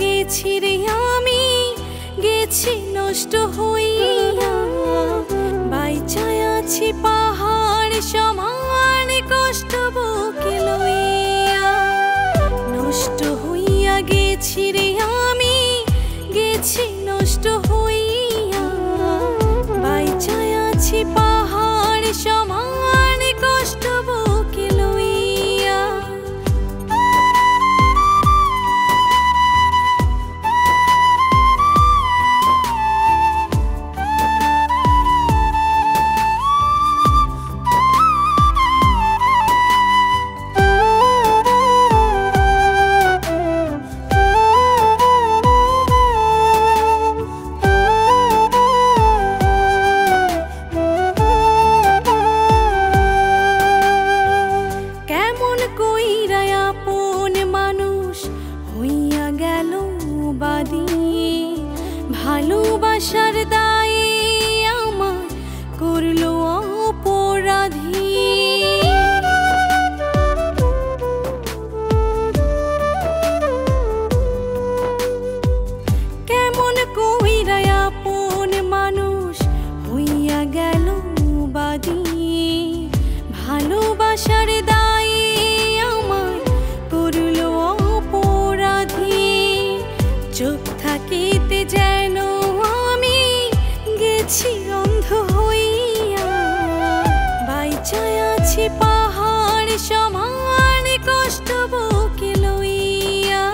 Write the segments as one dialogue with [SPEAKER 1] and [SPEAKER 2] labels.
[SPEAKER 1] গেছি রে আমি, গেছি নষ্ট হইয়া। বাইচায় আছি পাহাড় সমান কষ্ট বুকে লইয়া। নষ্ট হইয়া গেছি রে আমি, গেছি নষ্ট হইয়া। বাইচায় আছি পাহাড় সমান কষ্ট বুকে লইয়া। ভালোবাসার দায়ে আমার করলো অপরাধী। কেমন কইরা আপন মানুষ হইয়া গেল বাদী। ভালোবাসার দায়ে আমার করলো অপরাধী। চোখ থাকিতে যেন আমি গেছি অন্ধ হইয়া। বাইচায় আছি পাহাড় সমান কষ্ট বুকে লইয়া।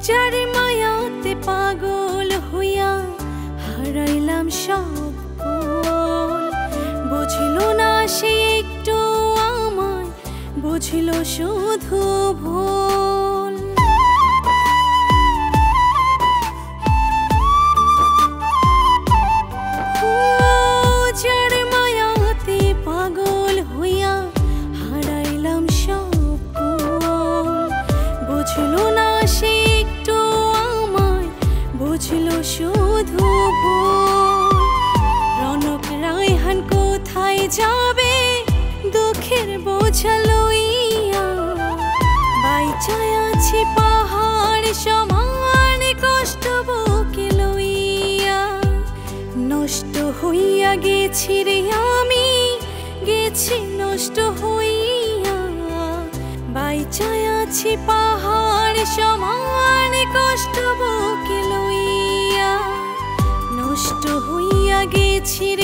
[SPEAKER 1] যার মায়াতে পাগল হইয়া হারাইলাম সব কুল। বুঝল না সে একটু আমায়, বুঝল শুধু ভুল। যার মায়াতে পাগল হইয়া হারাইলাম সব কুল। বুঝল না সে একটু আমায়, বুঝল শুধু ভুল। রনক রায়হান কোথায় যাবে দুঃখের বোঝা লইয়া। বাইচায় আছি পাহাড় সমান কষ্ট বুকে লইয়া। নষ্ট হইয়া গেছি রে আমি, গেছি নষ্ট হইয়া। বাইচায় আছি পাহাড় সমান কষ্ট বুকে লইয়া। নষ্ট হইয়া গেছি রে